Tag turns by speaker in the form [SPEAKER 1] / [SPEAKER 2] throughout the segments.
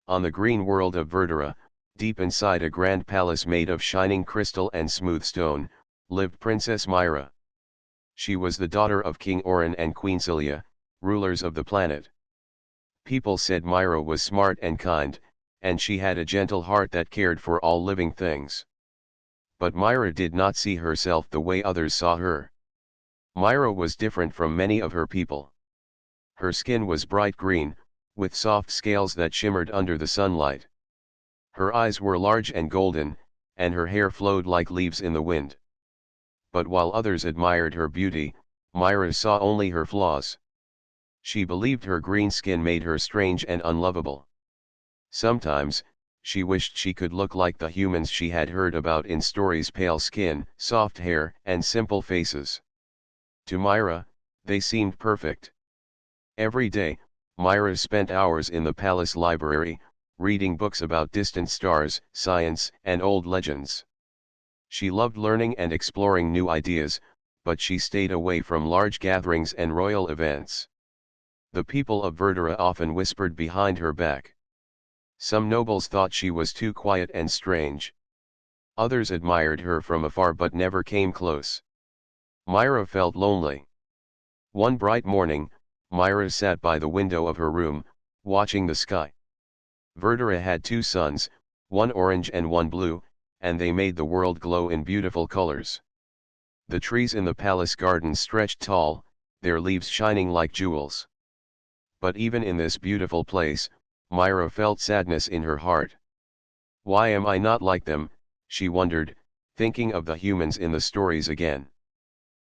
[SPEAKER 1] On the green world of Verdura, deep inside a grand palace made of shining crystal and smooth stone, lived Princess Myra. She was the daughter of King Orin and Queen Celia, rulers of the planet. People said Myra was smart and kind, and she had a gentle heart that cared for all living things. But Myra did not see herself the way others saw her. Myra was different from many of her people. Her skin was bright green, with soft scales that shimmered under the sunlight. Her eyes were large and golden, and her hair flowed like leaves in the wind. But while others admired her beauty, Myra saw only her flaws. She believed her green skin made her strange and unlovable. Sometimes, she wished she could look like the humans she had heard about in stories: pale skin, soft hair, and simple faces. To Myra, they seemed perfect. Every day, Myra spent hours in the palace library, reading books about distant stars, science, and old legends. She loved learning and exploring new ideas, but she stayed away from large gatherings and royal events. The people of Verdura often whispered behind her back. Some nobles thought she was too quiet and strange. Others admired her from afar but never came close. Myra felt lonely. One bright morning, Myra sat by the window of her room, watching the sky. Verdura had two suns, one orange and one blue, and they made the world glow in beautiful colors. The trees in the palace garden stretched tall, their leaves shining like jewels. But even in this beautiful place, Myra felt sadness in her heart. Why am I not like them, she wondered, thinking of the humans in the stories again.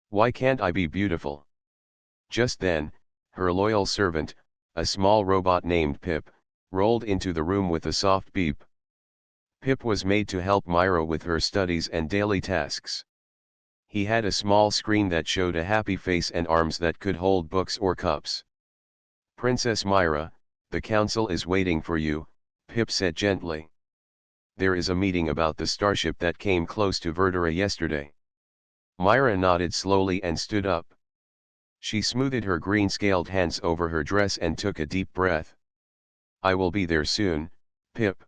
[SPEAKER 1] Why can't I be beautiful? Just then, her loyal servant, a small robot named Pip, rolled into the room with a soft beep. Pip was made to help Myra with her studies and daily tasks. He had a small screen that showed a happy face and arms that could hold books or cups. Princess Myra, the council is waiting for you, Pip said gently. There is a meeting about the starship that came close to Verdura yesterday. Myra nodded slowly and stood up. She smoothed her green-scaled hands over her dress and took a deep breath. I will be there soon, Pip.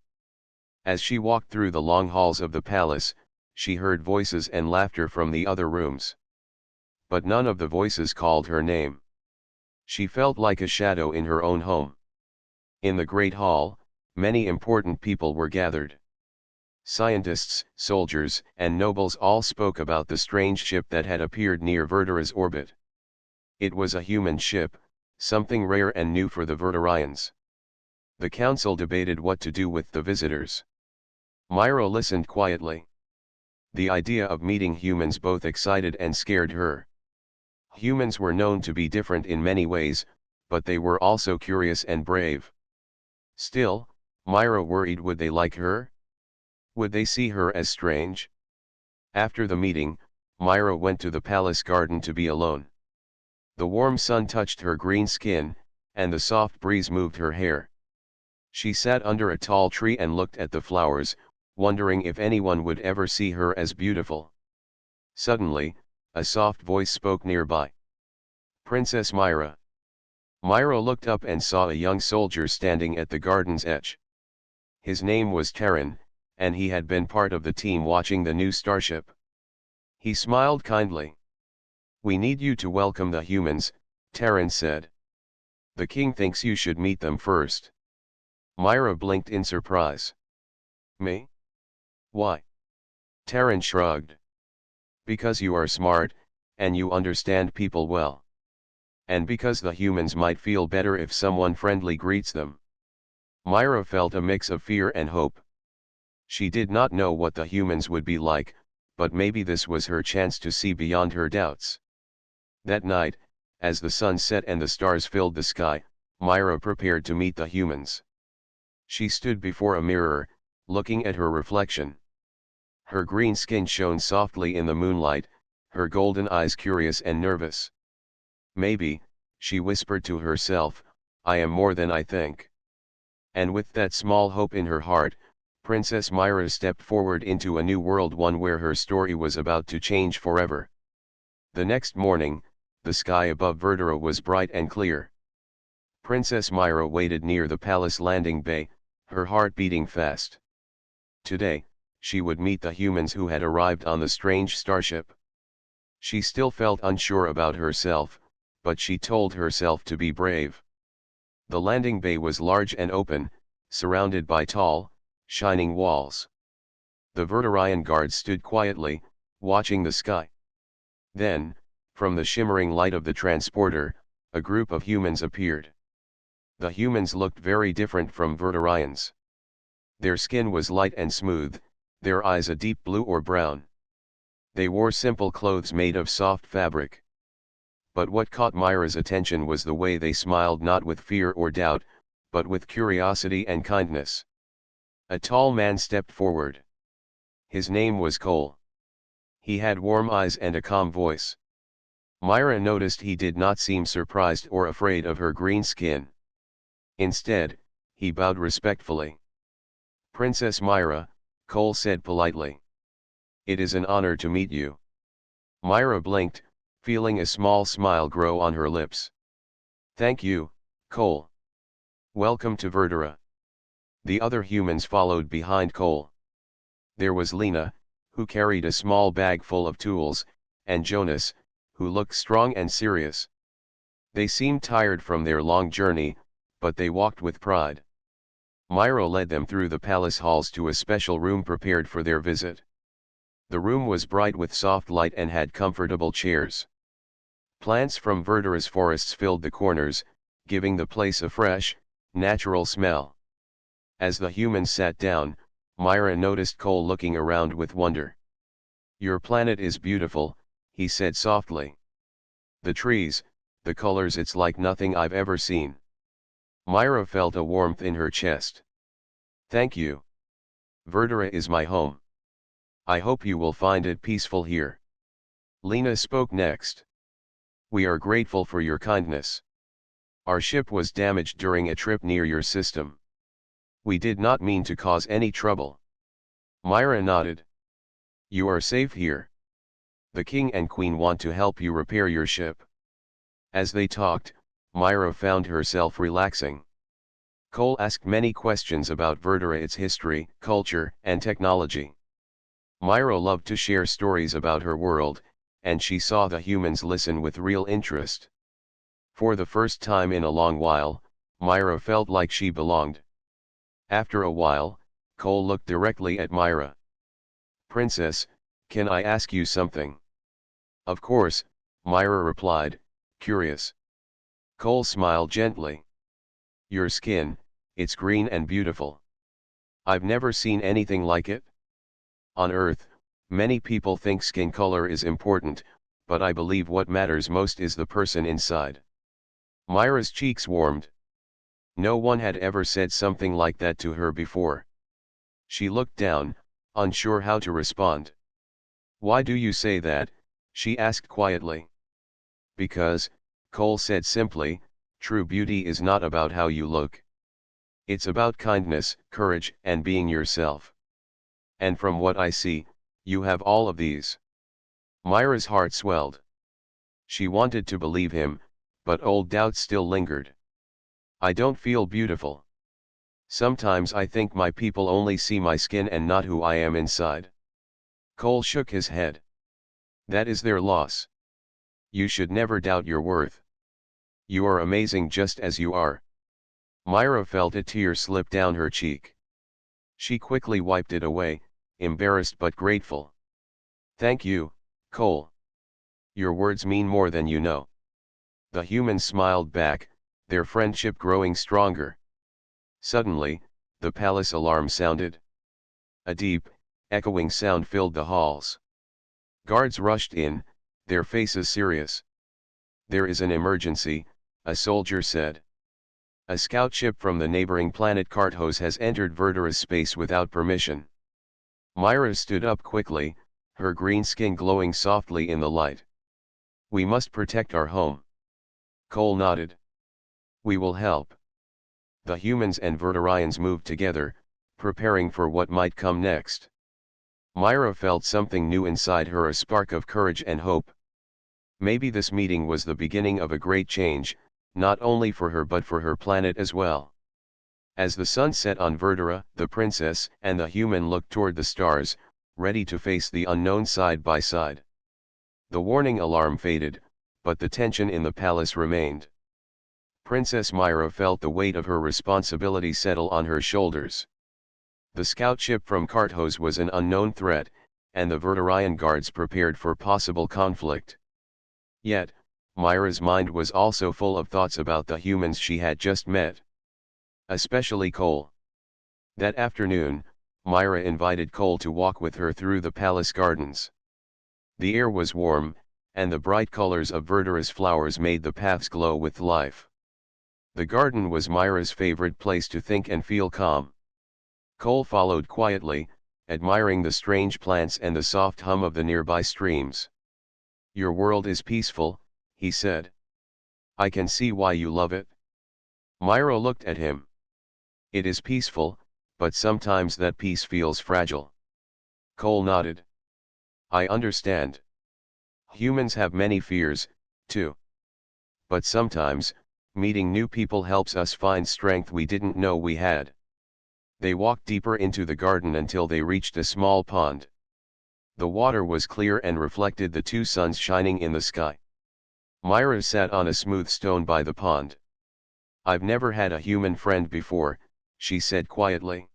[SPEAKER 1] As she walked through the long halls of the palace, she heard voices and laughter from the other rooms. But none of the voices called her name. She felt like a shadow in her own home. In the great hall, many important people were gathered. Scientists, soldiers, and nobles all spoke about the strange ship that had appeared near Verdura's orbit. It was a human ship, something rare and new for the Verdurians. The council debated what to do with the visitors. Myra listened quietly. The idea of meeting humans both excited and scared her. Humans were known to be different in many ways, but they were also curious and brave. Still, Myra worried, would they like her? Would they see her as strange? After the meeting, Myra went to the palace garden to be alone. The warm sun touched her green skin, and the soft breeze moved her hair. She sat under a tall tree and looked at the flowers, wondering if anyone would ever see her as beautiful. Suddenly, a soft voice spoke nearby. Princess Myra. Myra looked up and saw a young soldier standing at the garden's edge. His name was Terran, and he had been part of the team watching the new starship. He smiled kindly. We need you to welcome the humans, Terran said. The king thinks you should meet them first. Myra blinked in surprise. Me? Why? Terran shrugged. Because you are smart, and you understand people well. And because the humans might feel better if someone friendly greets them. Myra felt a mix of fear and hope. She did not know what the humans would be like, but maybe this was her chance to see beyond her doubts. That night, as the sun set and the stars filled the sky, Myra prepared to meet the humans. She stood before a mirror, looking at her reflection. Her green skin shone softly in the moonlight, her golden eyes curious and nervous. Maybe, she whispered to herself, I am more than I think. And with that small hope in her heart, Princess Myra stepped forward into a new world, one where her story was about to change forever. The next morning, the sky above Verdura was bright and clear. Princess Myra waited near the palace landing bay, her heart beating fast. Today, she would meet the humans who had arrived on the strange starship. She still felt unsure about herself, but she told herself to be brave. The landing bay was large and open, surrounded by tall, shining walls. The Vertarian guards stood quietly, watching the sky. Then, from the shimmering light of the transporter, a group of humans appeared. The humans looked very different from Vertarians. Their skin was light and smooth, their eyes a deep blue or brown. They wore simple clothes made of soft fabric. But what caught Myra's attention was the way they smiled, not with fear or doubt, but with curiosity and kindness. A tall man stepped forward. His name was Cole. He had warm eyes and a calm voice. Myra noticed he did not seem surprised or afraid of her green skin. Instead, he bowed respectfully. "Princess Myra," Cole said politely. "It is an honor to meet you." Myra blinked, feeling a small smile grow on her lips. "Thank you, Cole. Welcome to Verdura." The other humans followed behind Cole. There was Lena, who carried a small bag full of tools, and Jonas, who looked strong and serious. They seemed tired from their long journey, but they walked with pride. Myra led them through the palace halls to a special room prepared for their visit. The room was bright with soft light and had comfortable chairs. Plants from Verdura's forests filled the corners, giving the place a fresh, natural smell. As the humans sat down, Myra noticed Cole looking around with wonder. "Your planet is beautiful," he said softly. "The trees, the colors, it's like nothing I've ever seen." Myra felt a warmth in her chest. "Thank you. Verdura is my home. I hope you will find it peaceful here." Lena spoke next. "We are grateful for your kindness. Our ship was damaged during a trip near your system. We did not mean to cause any trouble." Myra nodded. "You are safe here. The king and queen want to help you repair your ship." As they talked, Myra found herself relaxing. Cole asked many questions about Verdura, its history, culture, and technology. Myra loved to share stories about her world, and she saw the humans listen with real interest. For the first time in a long while, Myra felt like she belonged. After a while, Cole looked directly at Myra. "Princess, can I ask you something?" "Of course," Myra replied, curious. Cole smiled gently. "Your skin, it's green and beautiful. I've never seen anything like it. On Earth, many people think skin color is important, but I believe what matters most is the person inside." Myra's cheeks warmed. No one had ever said something like that to her before. She looked down, unsure how to respond. "Why do you say that?" she asked quietly. "Because," Cole said simply, "true beauty is not about how you look. It's about kindness, courage, and being yourself. And from what I see, you have all of these." Myra's heart swelled. She wanted to believe him, but old doubts still lingered. "I don't feel beautiful. Sometimes I think my people only see my skin and not who I am inside." Cole shook his head. "That is their loss. You should never doubt your worth. You are amazing just as you are." Myra felt a tear slip down her cheek. She quickly wiped it away, embarrassed but grateful. "Thank you, Cole. Your words mean more than you know." The humans smiled back, their friendship growing stronger. Suddenly, the palace alarm sounded. A deep, echoing sound filled the halls. Guards rushed in, their faces serious. "There is an emergency," a soldier said. "A scout ship from the neighboring planet Kartos has entered Verdura's space without permission." Myra stood up quickly, her green skin glowing softly in the light. "We must protect our home." Cole nodded. "We will help." The humans and Verdurians moved together, preparing for what might come next. Myra felt something new inside her, a spark of courage and hope. Maybe this meeting was the beginning of a great change, not only for her but for her planet as well. As the sun set on Verdura, the princess and the human looked toward the stars, ready to face the unknown side by side. The warning alarm faded, but the tension in the palace remained. Princess Myra felt the weight of her responsibility settle on her shoulders. The scout ship from Karthos was an unknown threat, and the Verdurian guards prepared for possible conflict. Yet, Myra's mind was also full of thoughts about the humans she had just met. Especially Cole. That afternoon, Myra invited Cole to walk with her through the palace gardens. The air was warm, and the bright colors of Verdura's flowers made the paths glow with life. The garden was Myra's favorite place to think and feel calm. Cole followed quietly, admiring the strange plants and the soft hum of the nearby streams. "Your world is peaceful," he said. "I can see why you love it." Myra looked at him. "It is peaceful, but sometimes that peace feels fragile." Cole nodded. "I understand. Humans have many fears, too. But sometimes, meeting new people helps us find strength we didn't know we had." They walked deeper into the garden until they reached a small pond. The water was clear and reflected the two suns shining in the sky. Myra sat on a smooth stone by the pond. "I've never had a human friend before," she said quietly.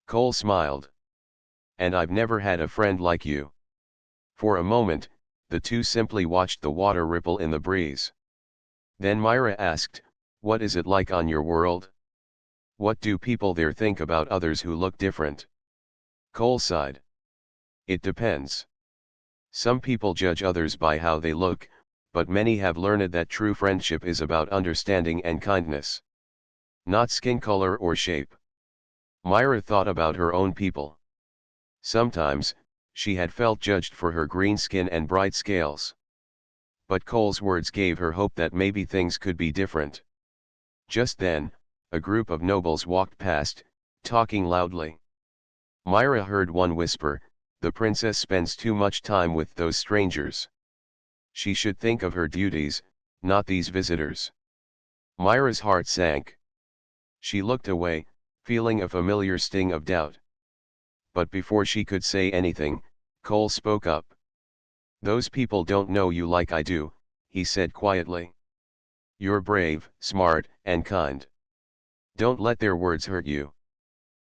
[SPEAKER 1] Cole smiled. "And I've never had a friend like you." For a moment, the two simply watched the water ripple in the breeze. Then Myra asked, "What is it like on your world? What do people there think about others who look different?" Cole sighed. "It depends. Some people judge others by how they look, but many have learned that true friendship is about understanding and kindness. Not skin color or shape." Myra thought about her own people. Sometimes, she had felt judged for her green skin and bright scales. But Cole's words gave her hope that maybe things could be different. Just then, a group of nobles walked past, talking loudly. Myra heard one whisper, "The princess spends too much time with those strangers. She should think of her duties, not these visitors." Myra's heart sank. She looked away, feeling a familiar sting of doubt. But before she could say anything, Cole spoke up. "Those people don't know you like I do," he said quietly. "You're brave, smart, and kind. Don't let their words hurt you."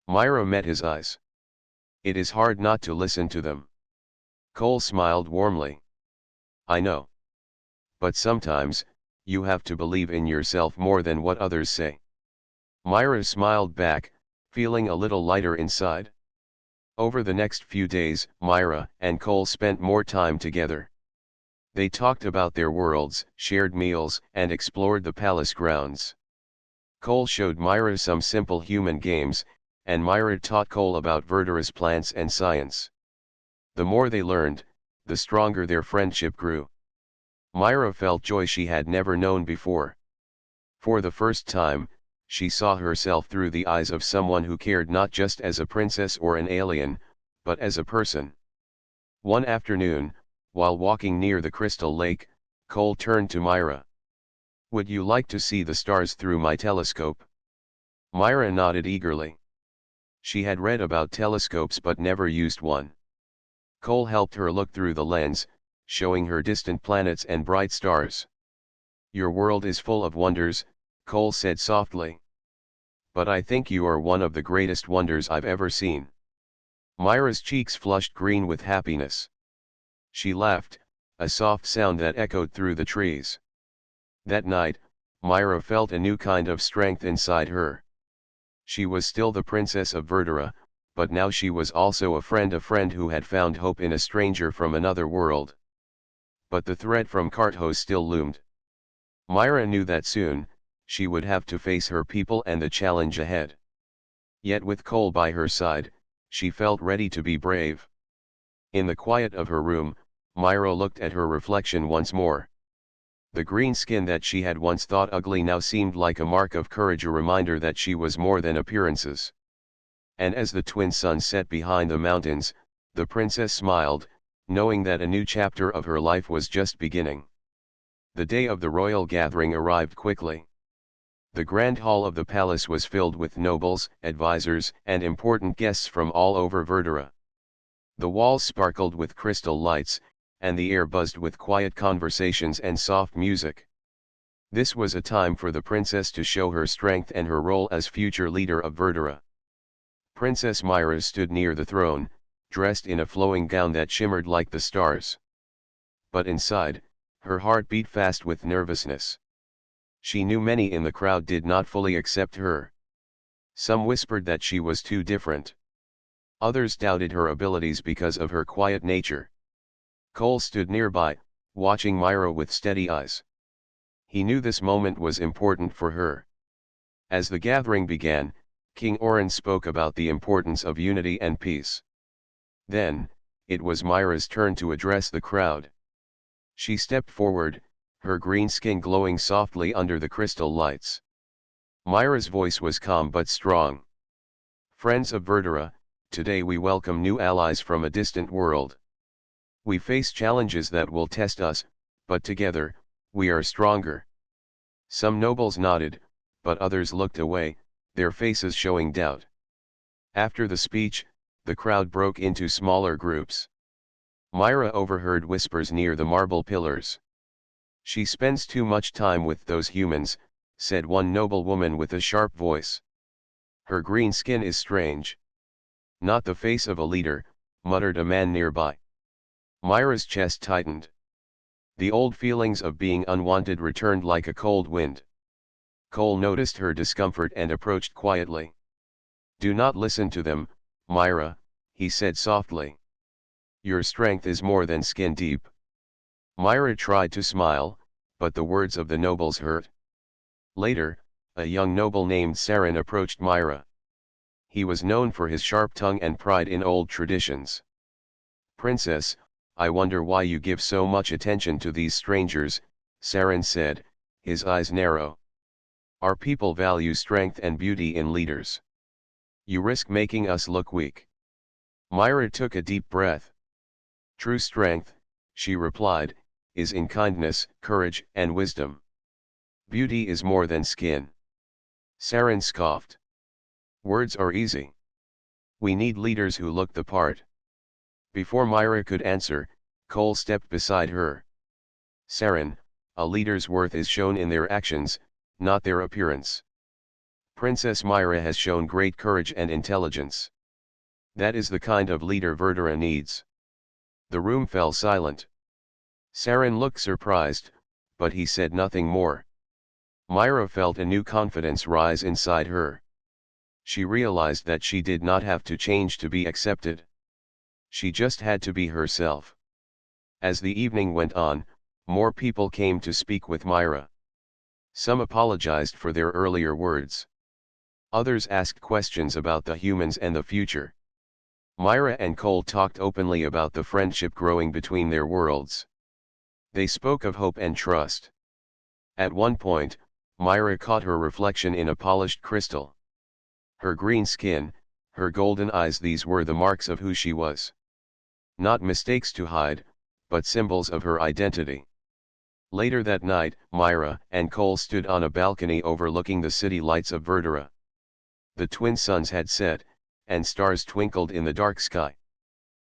[SPEAKER 1] Myra met his eyes. "It is hard not to listen to them." Cole smiled warmly. "I know. But sometimes, you have to believe in yourself more than what others say." Myra smiled back, feeling a little lighter inside. Over the next few days, Myra and Cole spent more time together. They talked about their worlds, shared meals, and explored the palace grounds. Cole showed Myra some simple human games, and Myra taught Cole about Verdura's plants and science. The more they learned, the stronger their friendship grew. Myra felt joy she had never known before. For the first time, she saw herself through the eyes of someone who cared not just as a princess or an alien, but as a person. One afternoon, while walking near the crystal lake, Cole turned to Myra. "Would you like to see the stars through my telescope?" Myra nodded eagerly. She had read about telescopes but never used one. Cole helped her look through the lens, showing her distant planets and bright stars. "Your world is full of wonders," Cole said softly. "But I think you are one of the greatest wonders I've ever seen." Myra's cheeks flushed green with happiness. She laughed, a soft sound that echoed through the trees. That night, Myra felt a new kind of strength inside her. She was still the princess of Verdura, but now she was also a friend who had found hope in a stranger from another world. But the threat from Karthos still loomed. Myra knew that soon, she would have to face her people and the challenge ahead. Yet with Cole by her side, she felt ready to be brave. In the quiet of her room, Myra looked at her reflection once more. The green skin that she had once thought ugly now seemed like a mark of courage, a reminder that she was more than appearances. And as the twin suns set behind the mountains, the princess smiled, knowing that a new chapter of her life was just beginning. The day of the royal gathering arrived quickly. The grand hall of the palace was filled with nobles, advisors, and important guests from all over Verdura. The walls sparkled with crystal lights, and the air buzzed with quiet conversations and soft music. This was a time for the princess to show her strength and her role as future leader of Verdura. Princess Myra stood near the throne, dressed in a flowing gown that shimmered like the stars. But inside, her heart beat fast with nervousness. She knew many in the crowd did not fully accept her. Some whispered that she was too different. Others doubted her abilities because of her quiet nature. Cole stood nearby, watching Myra with steady eyes. He knew this moment was important for her. As the gathering began, King Oren spoke about the importance of unity and peace. Then, it was Myra's turn to address the crowd. She stepped forward, her green skin glowing softly under the crystal lights. Myra's voice was calm but strong. Friends of Verdura, today we welcome new allies from a distant world. We face challenges that will test us, but together, we are stronger. Some nobles nodded, but others looked away, their faces showing doubt. After the speech, the crowd broke into smaller groups. Myra overheard whispers near the marble pillars. She spends too much time with those humans, said one noble woman with a sharp voice. Her green skin is strange. Not the face of a leader, muttered a man nearby. Myra's chest tightened. The old feelings of being unwanted returned like a cold wind. Cole noticed her discomfort and approached quietly. Do not listen to them, Myra, he said softly. Your strength is more than skin deep. Myra tried to smile, but the words of the nobles hurt. Later, a young noble named Sarin approached Myra. He was known for his sharp tongue and pride in old traditions. Princess, I wonder why you give so much attention to these strangers, Sarin said, his eyes narrow. Our people value strength and beauty in leaders. You risk making us look weak. Myra took a deep breath. True strength, she replied, is in kindness, courage, and wisdom. Beauty is more than skin. Sarin scoffed. Words are easy. We need leaders who look the part. Before Myra could answer, Cole stepped beside her. Sarin, a leader's worth is shown in their actions, not their appearance. Princess Myra has shown great courage and intelligence. That is the kind of leader Verdura needs. The room fell silent. Sarin looked surprised, but he said nothing more. Myra felt a new confidence rise inside her. She realized that she did not have to change to be accepted. She just had to be herself. As the evening went on, more people came to speak with Myra. Some apologized for their earlier words. Others asked questions about the humans and the future. Myra and Cole talked openly about the friendship growing between their worlds. They spoke of hope and trust. At one point, Myra caught her reflection in a polished crystal. Her green skin, her golden eyes, these were the marks of who she was. Not mistakes to hide, but symbols of her identity. Later that night, Myra and Cole stood on a balcony overlooking the city lights of Verdura. The twin suns had set, and stars twinkled in the dark sky.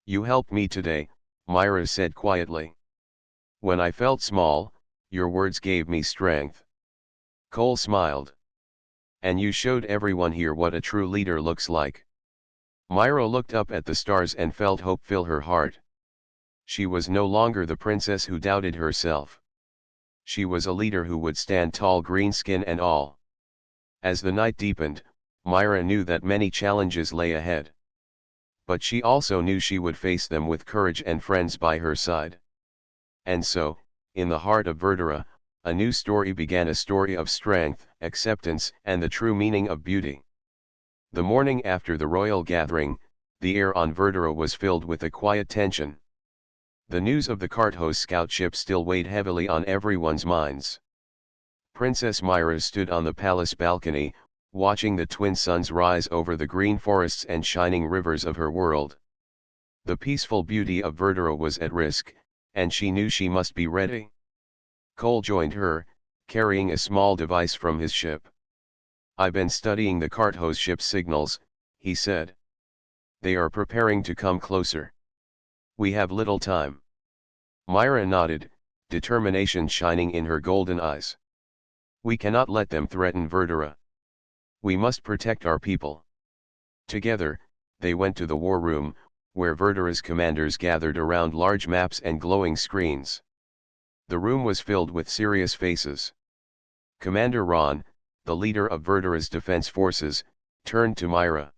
[SPEAKER 1] You helped me today, Myra said quietly. When I felt small, your words gave me strength. Cole smiled. And you showed everyone here what a true leader looks like. Myra looked up at the stars and felt hope fill her heart. She was no longer the princess who doubted herself. She was a leader who would stand tall, green skin and all. As the night deepened, Myra knew that many challenges lay ahead. But she also knew she would face them with courage and friends by her side. And so, in the heart of Verdura, a new story began, a story of strength, acceptance, and the true meaning of beauty. The morning after the royal gathering, the air on Verdura was filled with a quiet tension. The news of the Karthos scout ship still weighed heavily on everyone's minds. Princess Myra stood on the palace balcony, watching the twin suns rise over the green forests and shining rivers of her world. The peaceful beauty of Verdura was at risk, and she knew she must be ready. Cole joined her, carrying a small device from his ship. I've been studying the Carthos ship's signals, he said. They are preparing to come closer. We have little time. Myra nodded, determination shining in her golden eyes. We cannot let them threaten Verdura. We must protect our people. Together, they went to the war room, where Verdura's commanders gathered around large maps and glowing screens. The room was filled with serious faces. Commander Ron, the leader of Verdura's defense forces, turned to Myra.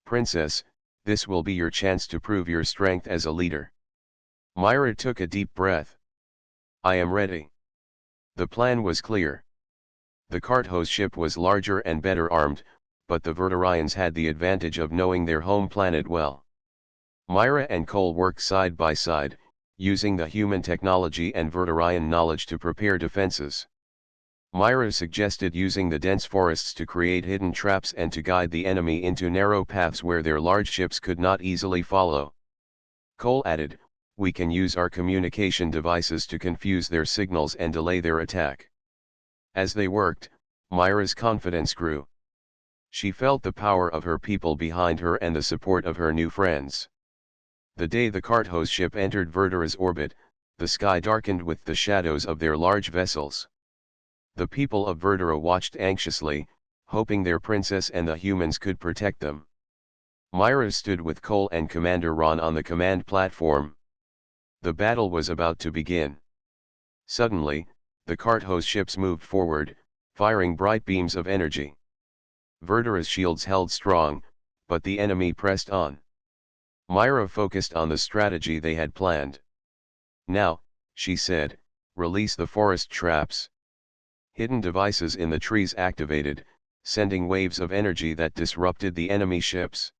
[SPEAKER 1] Princess, this will be your chance to prove your strength as a leader. Myra took a deep breath. I am ready. The plan was clear. The Carthos ship was larger and better armed, but the Verdurians had the advantage of knowing their home planet well. Myra and Cole worked side by side, using the human technology and Verdurian knowledge to prepare defenses. Myra suggested using the dense forests to create hidden traps and to guide the enemy into narrow paths where their large ships could not easily follow. Cole added, we can use our communication devices to confuse their signals and delay their attack. As they worked, Myra's confidence grew. She felt the power of her people behind her and the support of her new friends. The day the Carthos ship entered Verdura's orbit, the sky darkened with the shadows of their large vessels. The people of Verdura watched anxiously, hoping their princess and the humans could protect them. Myra stood with Cole and Commander Ron on the command platform. The battle was about to begin. Suddenly, the Carthos ships moved forward, firing bright beams of energy. Verdura's shields held strong, but the enemy pressed on. Myra focused on the strategy they had planned. Now, she said, release the forest traps. Hidden devices in the trees activated, sending waves of energy that disrupted the enemy ships.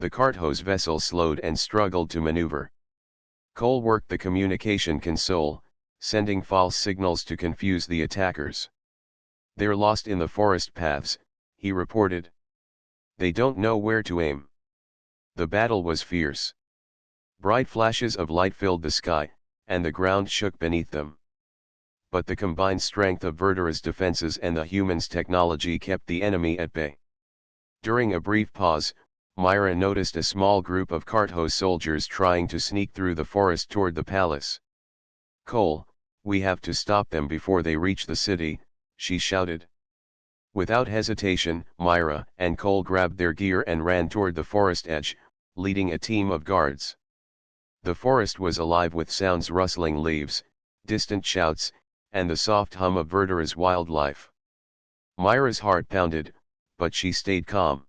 [SPEAKER 1] The Carthos vessel slowed and struggled to maneuver. Cole worked the communication console, sending false signals to confuse the attackers. They're lost in the forest paths, he reported. They don't know where to aim. The battle was fierce. Bright flashes of light filled the sky, and the ground shook beneath them. But the combined strength of Verdura's defenses and the humans' technology kept the enemy at bay. During a brief pause, Myra noticed a small group of Carthos soldiers trying to sneak through the forest toward the palace. Cole, we have to stop them before they reach the city, she shouted. Without hesitation, Myra and Cole grabbed their gear and ran toward the forest edge, leading a team of guards. The forest was alive with sounds: rustling leaves, distant shouts, and the soft hum of Verdura's wildlife. Myra's heart pounded, but she stayed calm.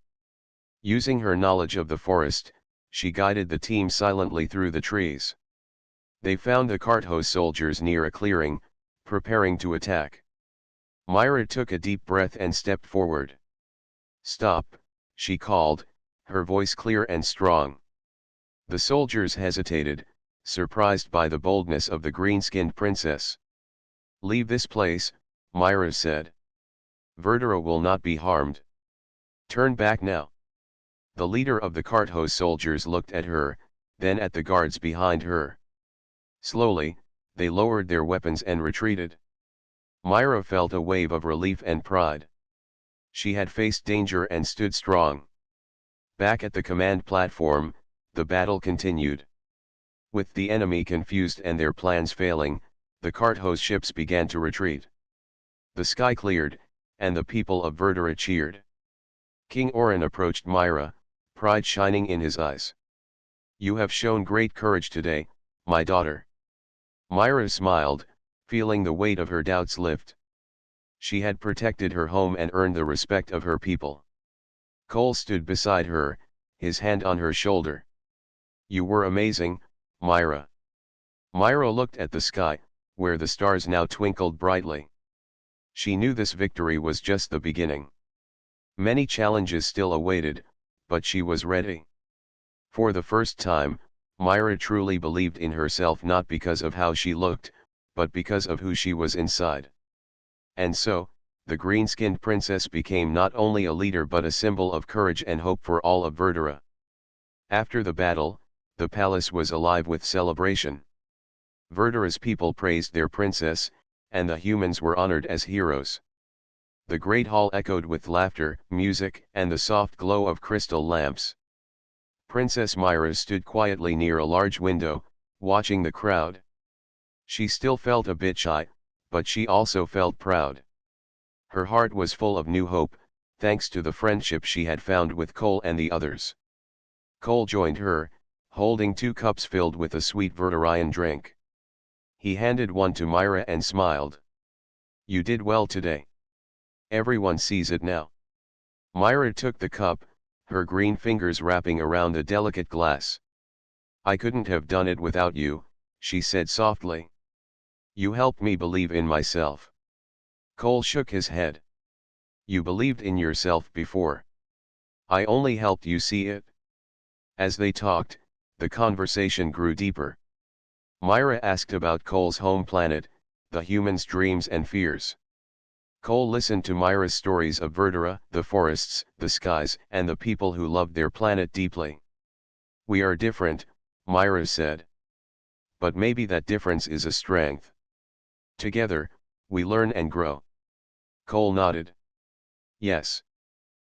[SPEAKER 1] Using her knowledge of the forest, she guided the team silently through the trees. They found the Carthos soldiers near a clearing, preparing to attack. Myra took a deep breath and stepped forward. Stop, she called, her voice clear and strong. The soldiers hesitated, surprised by the boldness of the green-skinned princess. Leave this place, Myra said. Verdura will not be harmed. Turn back now. The leader of the Carthos soldiers looked at her, then at the guards behind her. Slowly, they lowered their weapons and retreated. Myra felt a wave of relief and pride. She had faced danger and stood strong. Back at the command platform, the battle continued. With the enemy confused and their plans failing, the Carthos ships began to retreat. The sky cleared, and the people of Verdura cheered. King Orin approached Myra, pride shining in his eyes. You have shown great courage today, my daughter. Myra smiled, feeling the weight of her doubts lift. She had protected her home and earned the respect of her people. Cole stood beside her, his hand on her shoulder. You were amazing, Myra. Myra looked at the sky, where the stars now twinkled brightly. She knew this victory was just the beginning. Many challenges still awaited, but she was ready. For the first time, Myra truly believed in herself, not because of how she looked, but because of who she was inside. And so, the green-skinned princess became not only a leader but a symbol of courage and hope for all of Verdura. After the battle, the palace was alive with celebration. Verdura's people praised their princess, and the humans were honored as heroes. The great hall echoed with laughter, music, and the soft glow of crystal lamps. Princess Myra stood quietly near a large window, watching the crowd. She still felt a bit shy, but she also felt proud. Her heart was full of new hope, thanks to the friendship she had found with Cole and the others. Cole joined her, holding 2 cups filled with a sweet Verturian drink. He handed one to Myra and smiled. "You did well today. Everyone sees it now." Myra took the cup, her green fingers wrapping around the delicate glass. "I couldn't have done it without you," she said softly. "You helped me believe in myself." Cole shook his head. "You believed in yourself before. I only helped you see it." As they talked, the conversation grew deeper. Myra asked about Cole's home planet, the humans' dreams and fears. Cole listened to Myra's stories of Verdura, the forests, the skies, and the people who loved their planet deeply. "We are different," Myra said. "But maybe that difference is a strength. Together, we learn and grow." Cole nodded. "Yes.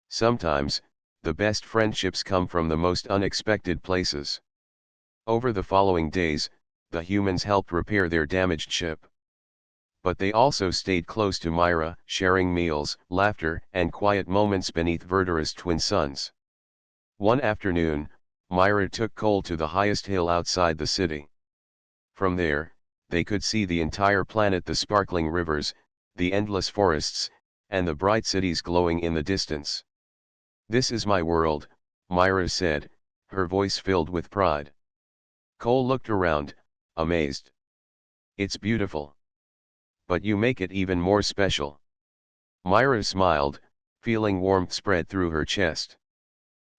[SPEAKER 1] Sometimes, the best friendships come from the most unexpected places." Over the following days, the humans helped repair their damaged ship. But they also stayed close to Myra, sharing meals, laughter, and quiet moments beneath Verdura's twin suns. One afternoon, Myra took Cole to the highest hill outside the city. From there, they could see the entire planet, the sparkling rivers, the endless forests, and the bright cities glowing in the distance. "This is my world," Myra said, her voice filled with pride. Cole looked around, amazed. "It's beautiful. But you make it even more special." Myra smiled, feeling warmth spread through her chest.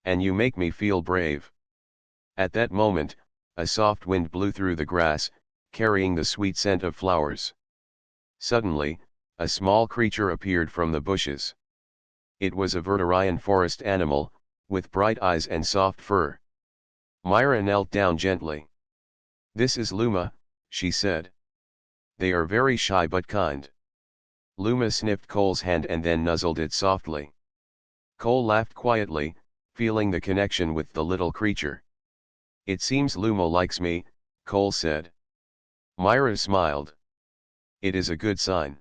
[SPEAKER 1] "And you make me feel brave." At that moment, a soft wind blew through the grass, carrying the sweet scent of flowers. Suddenly, a small creature appeared from the bushes. It was a Verturian forest animal, with bright eyes and soft fur. Myra knelt down gently. "This is Luma," she said. "They are very shy but kind." Luma sniffed Cole's hand and then nuzzled it softly. Cole laughed quietly, feeling the connection with the little creature. "It seems Luma likes me," Cole said. Myra smiled. "It is a good sign.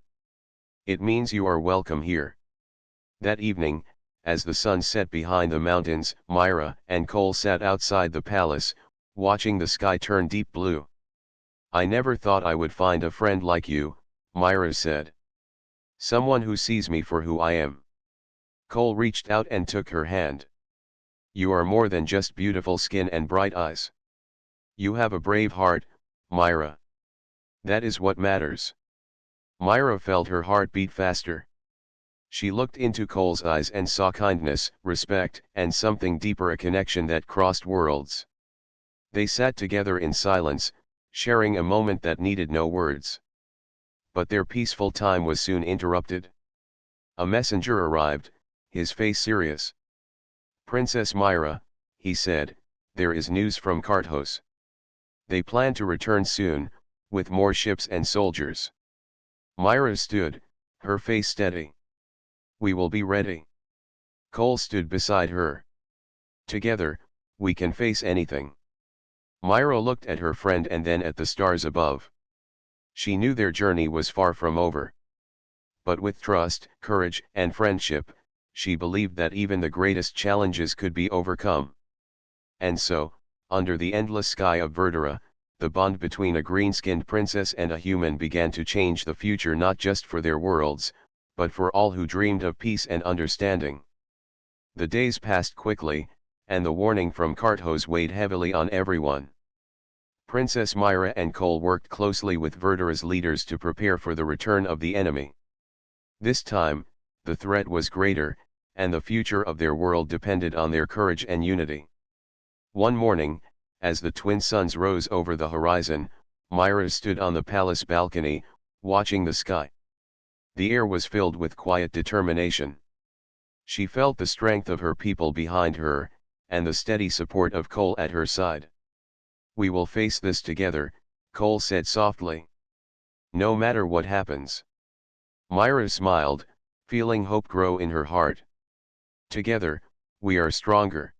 [SPEAKER 1] It means you are welcome here." That evening, as the sun set behind the mountains, Myra and Cole sat outside the palace, watching the sky turn deep blue. "I never thought I would find a friend like you," Myra said. "Someone who sees me for who I am." Cole reached out and took her hand. "You are more than just beautiful skin and bright eyes. You have a brave heart, Myra. That is what matters." Myra felt her heart beat faster. She looked into Cole's eyes and saw kindness, respect, and something deeper, a connection that crossed worlds. They sat together in silence, sharing a moment that needed no words. But their peaceful time was soon interrupted. A messenger arrived, his face serious. "Princess Myra," he said, "there is news from Karthos. They plan to return soon, with more ships and soldiers." Myra stood, her face steady. "We will be ready." Cole stood beside her. "Together, we can face anything." Myra looked at her friend and then at the stars above. She knew their journey was far from over. But with trust, courage, and friendship, she believed that even the greatest challenges could be overcome. And so, under the endless sky of Verdura, the bond between a green-skinned princess and a human began to change the future, not just for their worlds, but for all who dreamed of peace and understanding. The days passed quickly, and the warning from Karthos weighed heavily on everyone. Princess Myra and Cole worked closely with Verdura's leaders to prepare for the return of the enemy. This time, the threat was greater, and the future of their world depended on their courage and unity. One morning, as the twin suns rose over the horizon, Myra stood on the palace balcony, watching the sky. The air was filled with quiet determination. She felt the strength of her people behind her, and the steady support of Cole at her side. "We will face this together," Cole said softly. "No matter what happens." Myra smiled, feeling hope grow in her heart. Together, we are stronger.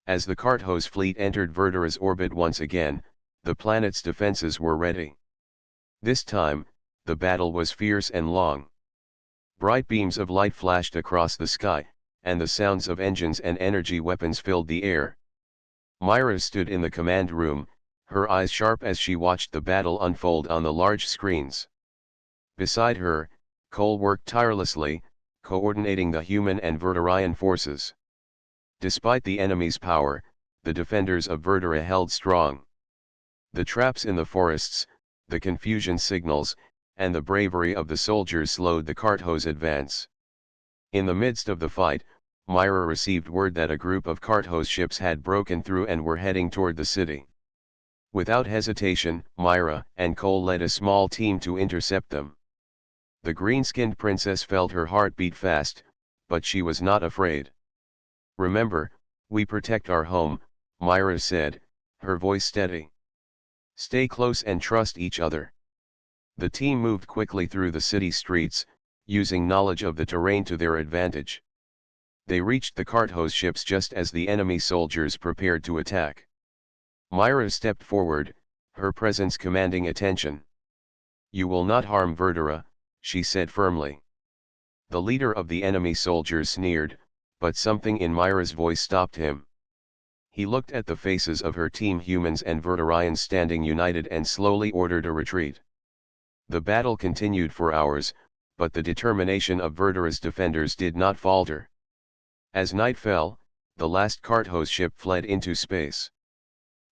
[SPEAKER 1] As the Karthos fleet entered Verdura's orbit once again, the planet's defenses were ready. This time, the battle was fierce and long. Bright beams of light flashed across the sky, and the sounds of engines and energy weapons filled the air. Myra stood in the command room, her eyes sharp as she watched the battle unfold on the large screens. Beside her, Cole worked tirelessly, coordinating the human and Verdurian forces. Despite the enemy's power, the defenders of Verdura held strong. The traps in the forests, the confusion signals, and the bravery of the soldiers slowed the Karthos' advance. In the midst of the fight, Myra received word that a group of Karthos ships had broken through and were heading toward the city. Without hesitation, Myra and Cole led a small team to intercept them. The green-skinned princess felt her heart beat fast, but she was not afraid. "Remember, we protect our home," Myra said, her voice steady. "Stay close and trust each other." The team moved quickly through the city streets, using knowledge of the terrain to their advantage. They reached the Karthos ships just as the enemy soldiers prepared to attack. Myra stepped forward, her presence commanding attention. "You will not harm Verdura," she said firmly. The leader of the enemy soldiers sneered, but something in Myra's voice stopped him. He looked at the faces of her team, humans and Verdurians standing united, and slowly ordered a retreat. The battle continued for hours, but the determination of Verdura's defenders did not falter. As night fell, the last Karthos ship fled into space.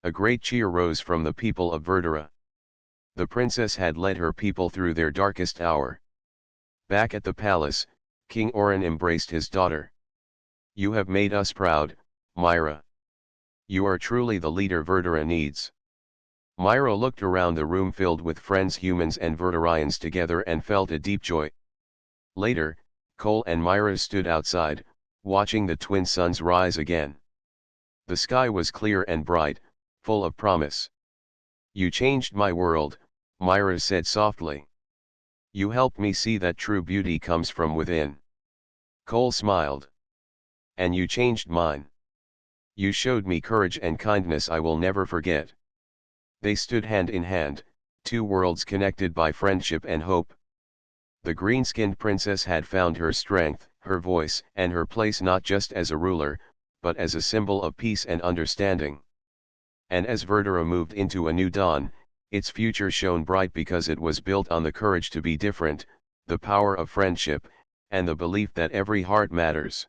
[SPEAKER 1] A great cheer rose from the people of Verdura. The princess had led her people through their darkest hour. Back at the palace, King Orin embraced his daughter. "You have made us proud, Myra. You are truly the leader Verdura needs." Myra looked around the room filled with friends, humans and Verdurians together, and felt a deep joy. Later, Cole and Myra stood outside, watching the twin suns rise again. The sky was clear and bright, full of promise. "You changed my world," Myra said softly. "You helped me see that true beauty comes from within." Cole smiled. "And you changed mine. You showed me courage and kindness I will never forget." They stood hand in hand, two worlds connected by friendship and hope. The green-skinned princess had found her strength, her voice, and her place, not just as a ruler, but as a symbol of peace and understanding. And as Verdura moved into a new dawn, its future shone bright because it was built on the courage to be different, the power of friendship, and the belief that every heart matters.